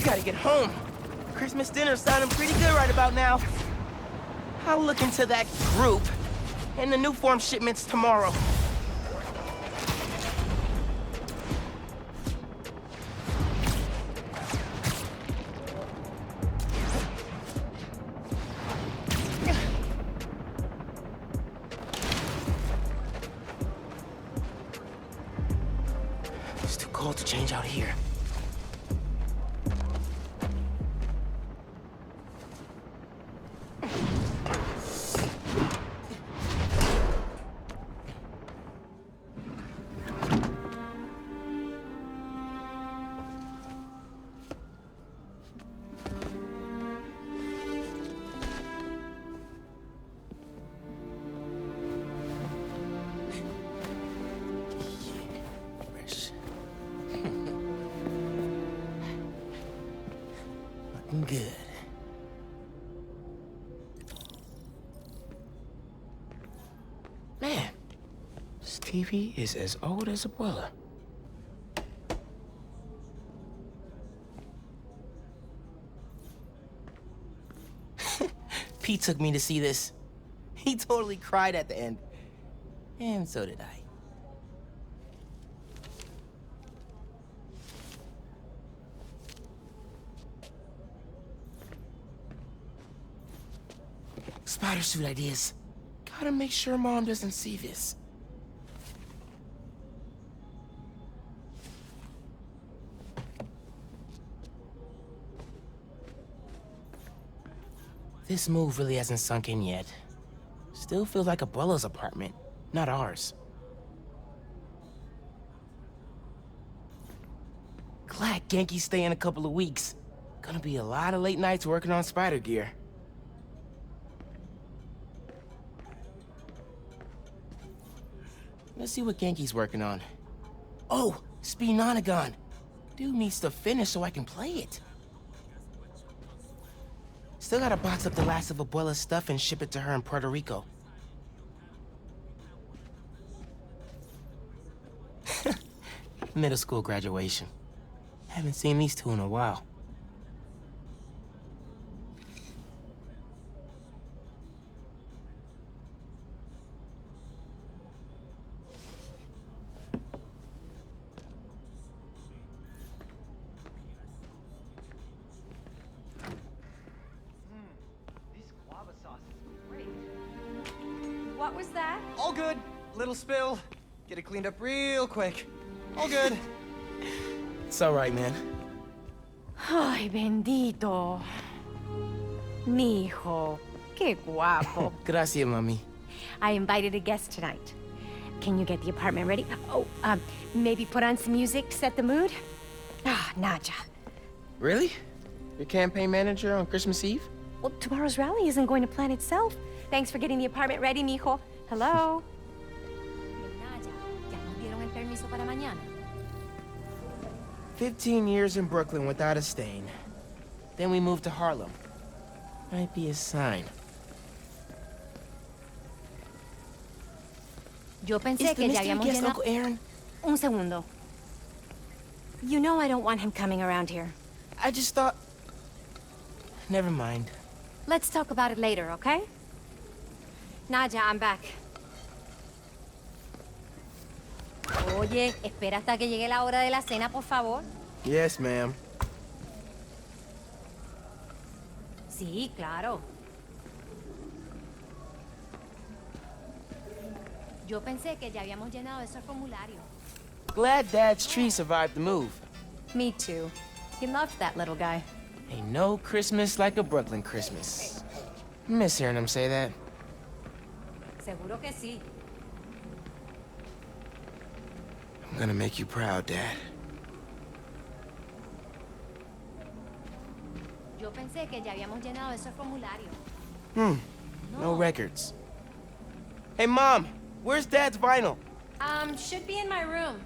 gotta get home. Christmas dinner's sounding pretty good right about now. I'll look into that group and the new form shipments tomorrow. It's too cold to change out here. Good. Man, Stevie is as old as Abuela. Pete took me to see this. He totally cried at the end. And so did I. Spider suit ideas. Gotta make sure Mom doesn't see this. This move really hasn't sunk in yet. Still feels like Abuela's apartment, not ours. Glad Genki's staying a couple of weeks. Gonna be a lot of late nights working on spider gear. Let's see what Genki's working on. Oh, Speed-Nonagon. Dude needs to finish so I can play it. Still gotta box up the last of Abuela's stuff and ship it to her in Puerto Rico. Middle school graduation. Haven't seen these two in a while. What was that? All good. Little spill. Get it cleaned up real quick. All good. It's all right, man. Ay, bendito. Mi hijo. Qué guapo. Gracias, mami. I invited a guest tonight. Can you get the apartment ready? Oh, maybe put on some music to set the mood? Ah, Naja. Really? Your campaign manager on Christmas Eve? Well, tomorrow's rally isn't going to plan itself. Thanks for getting the apartment ready, mijo. Hello? Naja, ¿ya nos dieron el permiso para mañana? 15 years in Brooklyn without a stain. Then we moved to Harlem. Might be a sign. Yo pensé que ya habíamos guest llenado... Uncle Aaron? Un segundo. You know I don't want him coming around here. I just thought... Never mind. Let's talk about it later, okay? Naja, I'm back. Oye, espera hasta que llegue la hora de la cena, por favor. Yes, ma'am. Sí, claro. Yo pensé que ya habíamos llenado esos formularios. Glad Dad's tree survived the move. Me too. He loved that little guy. Ain't no Christmas like a Brooklyn Christmas. Miss hearing him say that. Seguro que sí. I'm gonna make you proud, Dad. Yo pensé que ya habíamos llenado esos formularios. No records. Hey, Mom, where's Dad's vinyl? Should be in my room.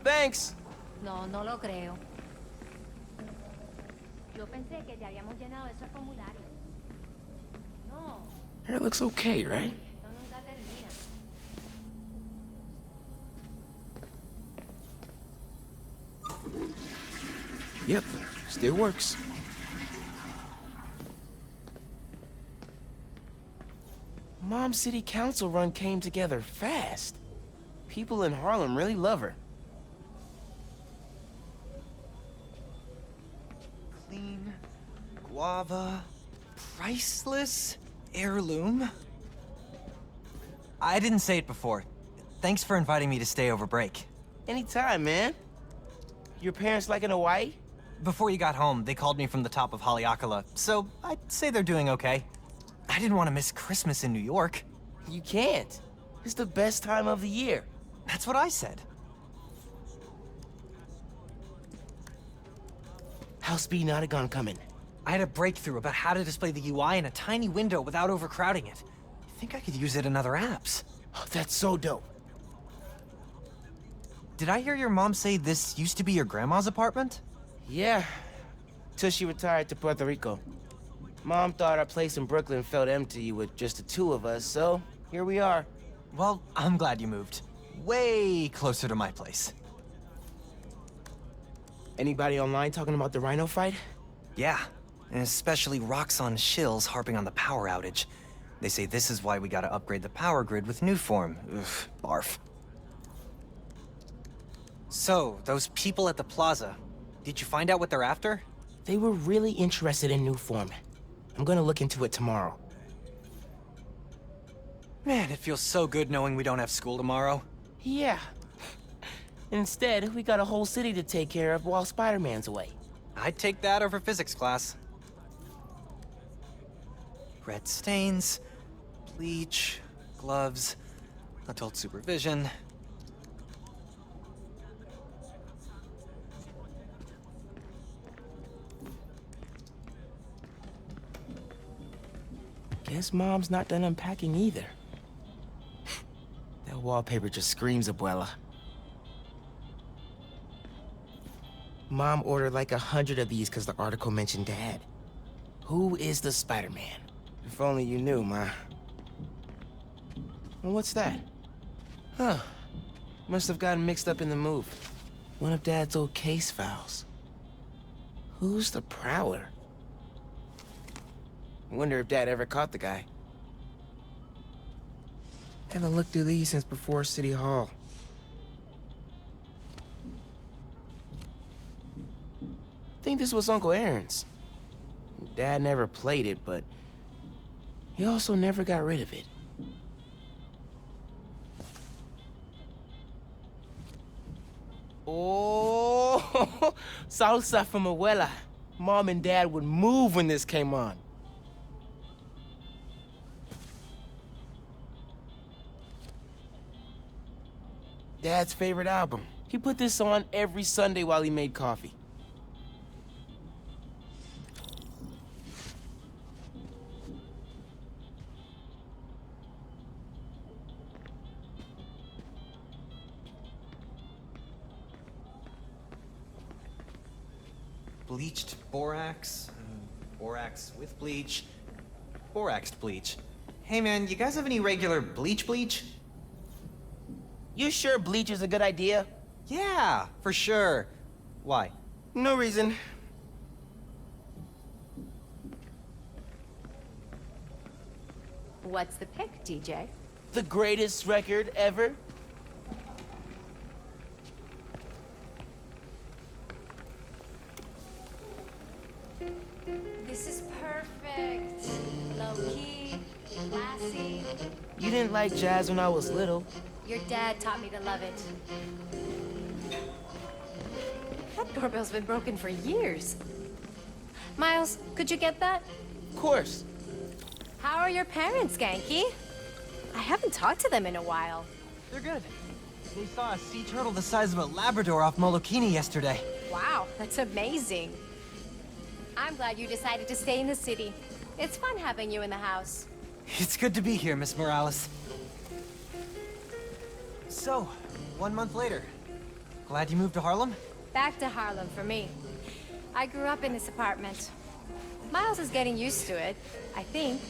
Thanks. No, no lo creo. Yo pensé que ya habíamos llenado esos formularios. No, Hair looks okay, right? esto nunca termina. Yep, still works. Mom's city council run came together fast. People in Harlem really love her. Clean, guava, priceless, heirloom. I didn't say it before. Thanks for inviting me to stay over break. Anytime, man. Your parents like in Hawaii? Before you got home, they called me from the top of Haleakala, so I'd say they're doing okay. I didn't want to miss Christmas in New York. You can't. It's the best time of the year. That's what I said. How's Speed Nautigon coming? I had a breakthrough about how to display the UI in a tiny window without overcrowding it. I think I could use it in other apps. Oh, that's so dope. Did I hear your mom say this used to be your grandma's apartment? Yeah, till she retired to Puerto Rico. Mom thought our place in Brooklyn felt empty with just the two of us, so here we are. Well, I'm glad you moved. Way closer to my place. Anybody online talking about the Rhino fight? Yeah, and especially Roxxon shills harping on the power outage. They say this is why we gotta upgrade the power grid with Newform. Ugh, barf. So, those people at the plaza, did you find out what they're after? They were really interested in Newform. I'm gonna look into it tomorrow. Man, it feels so good knowing we don't have school tomorrow. Yeah. Instead, we got a whole city to take care of while Spider-Man's away. I'd take that over physics class. Red stains, bleach, gloves, adult supervision. Guess Mom's not done unpacking either. That wallpaper just screams Abuela. Mom ordered like 100 of these because the article mentioned Dad. Who is the Spider-Man? If only you knew, Ma. Well, what's that? Huh. Must have gotten mixed up in the move. One of Dad's old case files. Who's the Prowler? I wonder if Dad ever caught the guy. Haven't looked through these since before City Hall. I think this was Uncle Aaron's. Dad never played it, but he also never got rid of it. Oh, salsa from Abuela. Mom and Dad would move when this came on. Dad's favorite album. He put this on every Sunday while he made coffee. Bleached borax, borax with bleach, boraxed bleach. Hey man, you guys have any regular bleach? You sure bleach is a good idea? Yeah, for sure. Why? No reason. What's the pick, DJ? The greatest record ever? This is perfect. Low-key, classy. You didn't like jazz when I was little. Your dad taught me to love it. That doorbell's been broken for years. Miles, could you get that? Of course. How are your parents, Ganke? I haven't talked to them in a while. They're good. They saw a sea turtle the size of a Labrador off Molokini yesterday. Wow, that's amazing. I'm glad you decided to stay in the city. It's fun having you in the house. It's good to be here, Miss Morales. So, 1 month later. Glad you moved to Harlem? Back to Harlem for me. I grew up in this apartment. Miles is getting used to it, I think.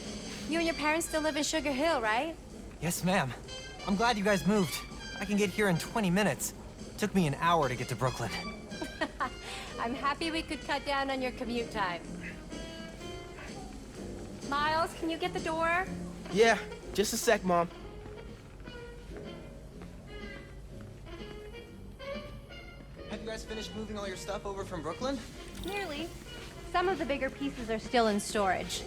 You and your parents still live in Sugar Hill, right? Yes, ma'am. I'm glad you guys moved. I can get here in 20 minutes. Took me an hour to get to Brooklyn. I'm happy we could cut down on your commute time. Miles, can you get the door? Yeah, Just a sec, Mom. Have you guys finished moving all your stuff over from Brooklyn? Nearly. Some of the bigger pieces are still in storage.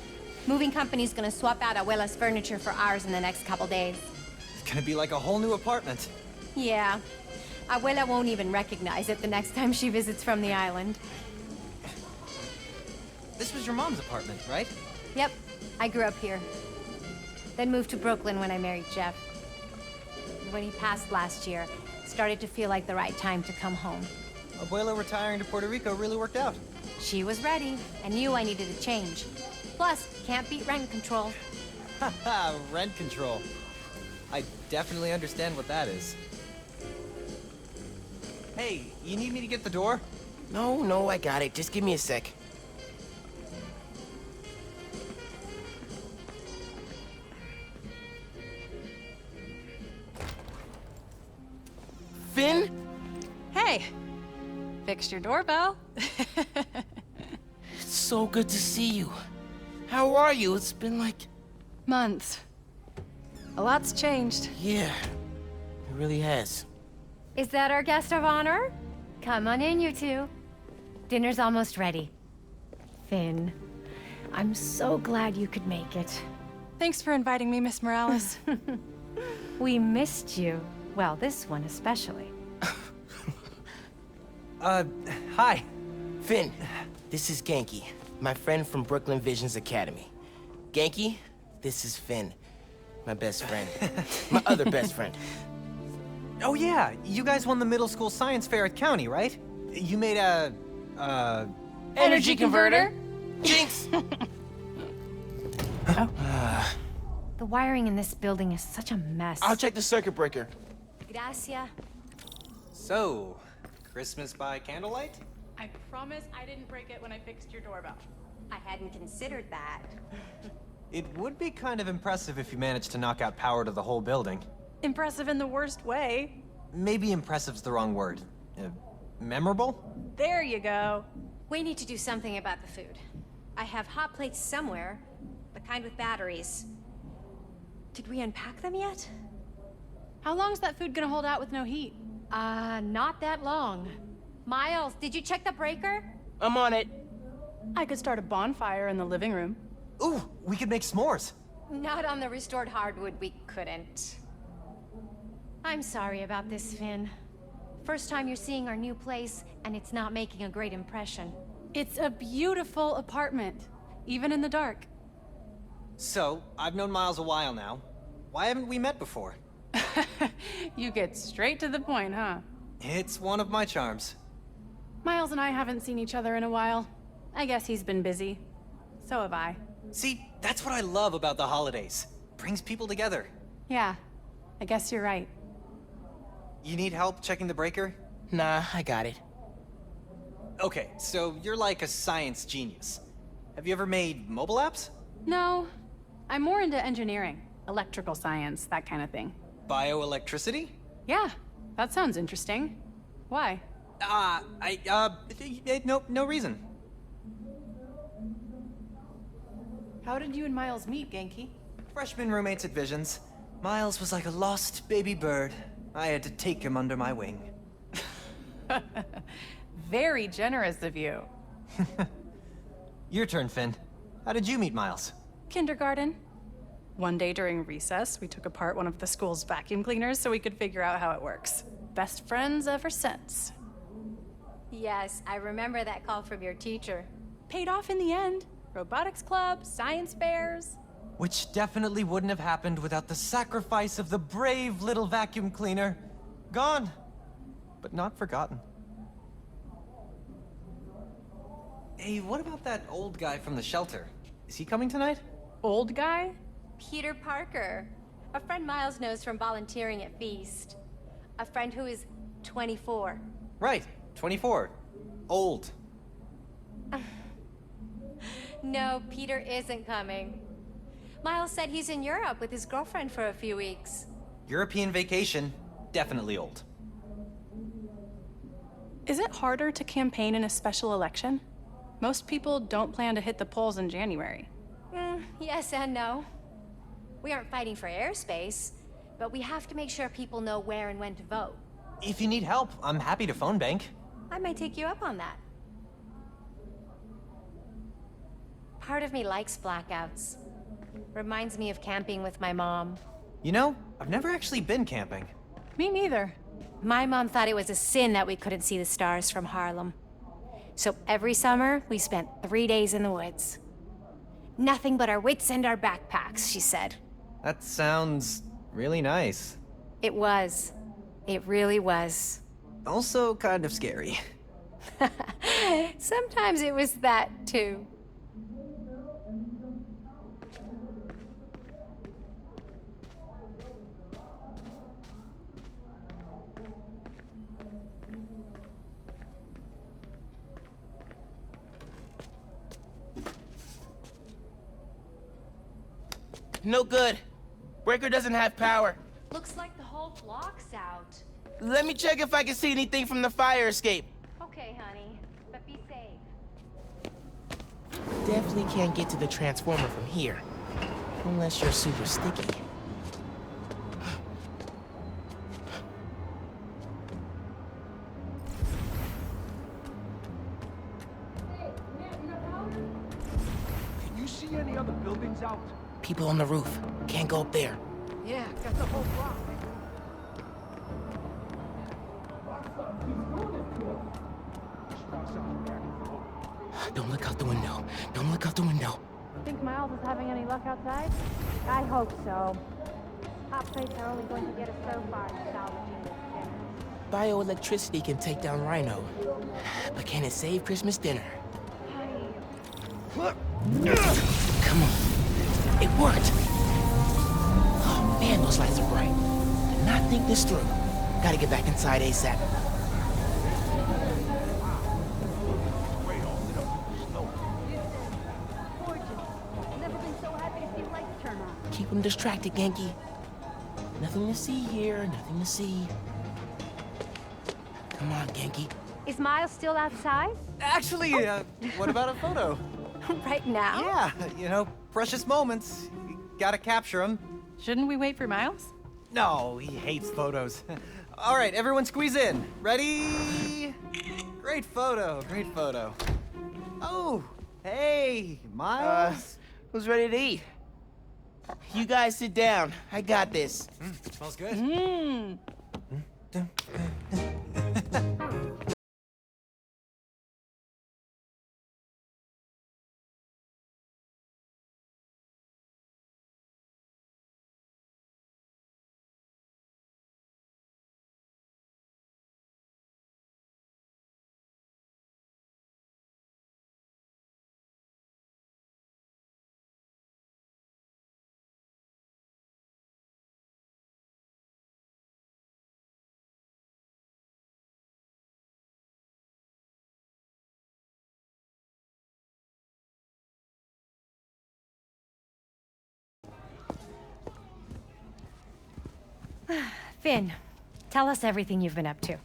Moving company's gonna swap out Abuela's furniture for ours in the next couple days. It's gonna be like a whole new apartment. Yeah. Abuela won't even recognize it the next time she visits from the island. This was your mom's apartment, right? Yep, I grew up here. Then moved to Brooklyn when I married Jeff. When he passed last year, it started to feel like the right time to come home. Abuela retiring to Puerto Rico really worked out. She was ready and knew I needed a change. Plus, can't beat rent control. Haha, rent control. I definitely understand what that is. Hey, you need me to get the door? No, I got it. Just give me a sec. Finn? Hey! Fixed your doorbell. It's so good to see you. How are you? It's been like... Months. A lot's changed. Yeah, it really has. Is that our guest of honor? Come on in, you two. Dinner's almost ready. Finn, I'm so glad you could make it. Thanks for inviting me, Miss Morales. We missed you. Well, this one especially. Hi. Finn, this is Genki, my friend from Brooklyn Visions Academy. Genki, this is Finn, my best friend. My other best friend. Oh yeah, you guys won the middle school science fair at County, right? You made a, Energy converter? Jinx! The wiring in this building is such a mess. I'll check the circuit breaker. Gracias. So, Christmas by candlelight? I promise I didn't break it when I fixed your doorbell. I hadn't considered that. It would be kind of impressive if you managed to knock out power to the whole building. Impressive in the worst way. Maybe impressive's the wrong word. Memorable? There you go. We need to do something about the food. I have hot plates somewhere, the kind with batteries. Did we unpack them yet? How long's that food gonna hold out with no heat? Not that long. Miles, did you check the breaker? I'm on it. I could start a bonfire in the living room. Ooh, we could make s'mores. Not on the restored hardwood, we couldn't. I'm sorry about this, Finn. First time you're seeing our new place, and it's not making a great impression. It's a beautiful apartment, even in the dark. So, I've known Miles a while now. Why haven't we met before? You get straight to the point, huh? It's one of my charms. Miles and I haven't seen each other in a while. I guess he's been busy. So have I. See, that's what I love about the holidays. Brings people together. Yeah, I guess you're right. You need help checking the breaker? Nah, I got it. Okay, so you're like a science genius. Have you ever made mobile apps? No, I'm more into engineering, electrical science, that kind of thing. Bioelectricity? Yeah, that sounds interesting. Why? No reason. How did you and Miles meet, Genki? Freshman roommates at Visions. Miles was like a lost baby bird. I had to take him under my wing. Very generous of you. Your turn, Finn. How did you meet Miles? Kindergarten. One day during recess, we took apart one of the school's vacuum cleaners so we could figure out how it works. Best friends ever since. Yes, I remember that call from your teacher. Paid off in the end. Robotics club, science fairs. Which definitely wouldn't have happened without the sacrifice of the brave little vacuum cleaner. Gone, but not forgotten. Hey, what about that old guy from the shelter? Is he coming tonight? Old guy? Peter Parker. A friend Miles knows from volunteering at Feast. A friend who is 24. Right, 24. Old. No, Peter isn't coming. Miles said he's in Europe with his girlfriend for a few weeks. European vacation, definitely old. Is it harder to campaign in a special election? Most people don't plan to hit the polls in January. Yes and no. We aren't fighting for airspace, but we have to make sure people know where and when to vote. If you need help, I'm happy to phone bank. I might take you up on that. Part of me likes blackouts. Reminds me of camping with my mom. You know, I've never actually been camping. Me neither. My mom thought it was a sin that we couldn't see the stars from Harlem. So every summer, we spent 3 days in the woods. Nothing but our wits and our backpacks, she said. That sounds really nice. It was. It really was. Also kind of scary. Sometimes it was that, too. No good. Breaker doesn't have power. Looks like the whole block's out. Let me check if I can see anything from the fire escape. Okay, honey, but be safe. Definitely can't get to the transformer from here. Unless you're super sticky. Can you see any other buildings out? People on the roof. Can't go up there. Yeah, got the whole block. Don't look out the window. Don't look out the window. Think Miles is having any luck outside? I hope so. Hot plates are only going to get us so far in salvaging this dinner. Bioelectricity can take down Rhino. But can it save Christmas dinner? Come on. It worked! Oh man, those lights are bright. Did not think this through. Gotta get back inside ASAP. Keep them distracted, Genki. Nothing to see here, nothing to see. Come on, Genki. Is Miles still outside? Actually, what about a photo? Right now? Yeah, you know, precious moments. You gotta capture them. Shouldn't we wait for Miles? No, he hates photos. All right, everyone squeeze in. Ready? Great photo, great photo. Oh, hey, Miles. Who's ready to eat? You guys sit down. I got this. Smells good. Mmm. Finn, tell us everything you've been up to.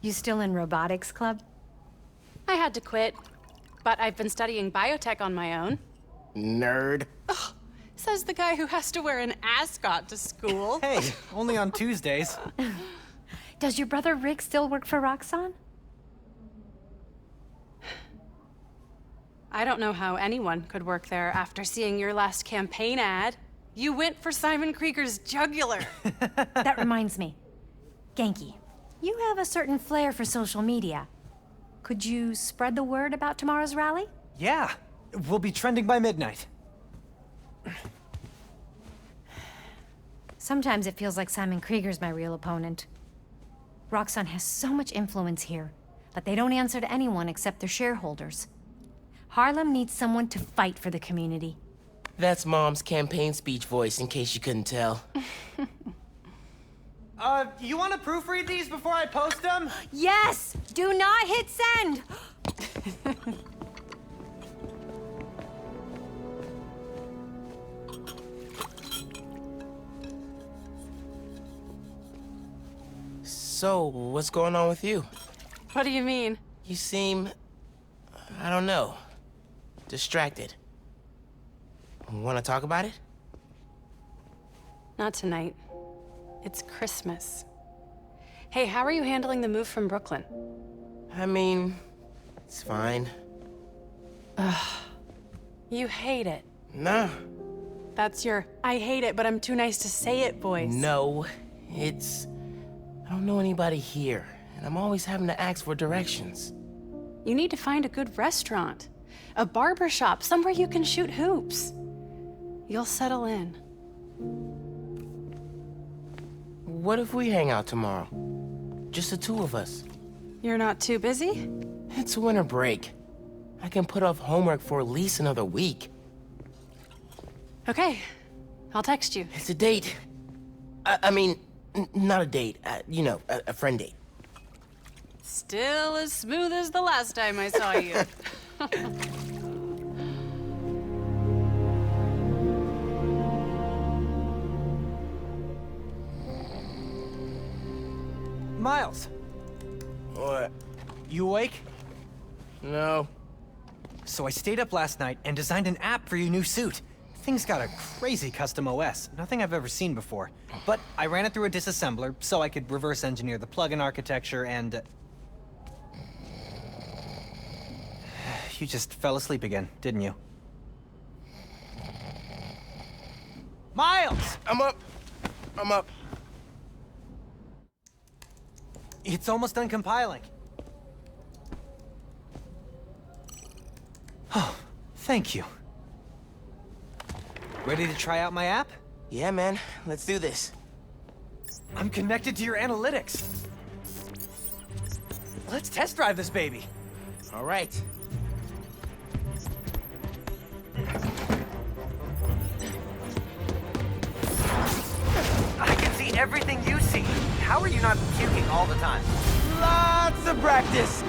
You still in robotics club? I had to quit, but I've been studying biotech on my own. Nerd. Says the guy who has to wear an ascot to school. Hey, only on Tuesdays. Does your brother Rick still work for Roxxon? I don't know how anyone could work there after seeing your last campaign ad. You went for Simon Krieger's jugular. That reminds me. Genki, you have a certain flair for social media. Could you spread the word about tomorrow's rally? Yeah, we'll be trending by midnight. Sometimes it feels like Simon Krieger's my real opponent. Roxxon has so much influence here, but they don't answer to anyone except their shareholders. Harlem needs someone to fight for the community. That's Mom's campaign speech voice, in case you couldn't tell. You want to proofread these before I post them? Yes! Do not hit send! So, what's going on with you? What do you mean? You seem... I don't know. Distracted. Want to talk about it? Not tonight. It's Christmas. Hey, how are you handling the move from Brooklyn? I mean, it's fine. You hate it. Nah. That's your I hate it, but I'm too nice to say it voice. No, it's... I don't know anybody here, and I'm always having to ask for directions. You need to find a good restaurant, a barber shop, somewhere you can shoot hoops. You'll settle in. What if we hang out tomorrow? Just the two of us. You're not too busy? It's winter break. I can put off homework for at least another week. Okay, I'll text you. It's a date. I mean, not a date. You know, a friend date. Still as smooth as the last time I saw you. Miles, What? you awake? No. So I stayed up last night and designed an app for your new suit. Thing's got a crazy custom OS, nothing I've ever seen before. But I ran it through a disassembler so I could reverse engineer the plugin architecture and... You just fell asleep again, didn't you? Miles! I'm up. I'm up. It's almost done compiling. Oh, thank you. Ready to try out my app? Yeah, man. Let's do this. I'm connected to your analytics. Let's test drive this baby. All right. I can see everything you see. How are you not puking all the time? Lots of practice.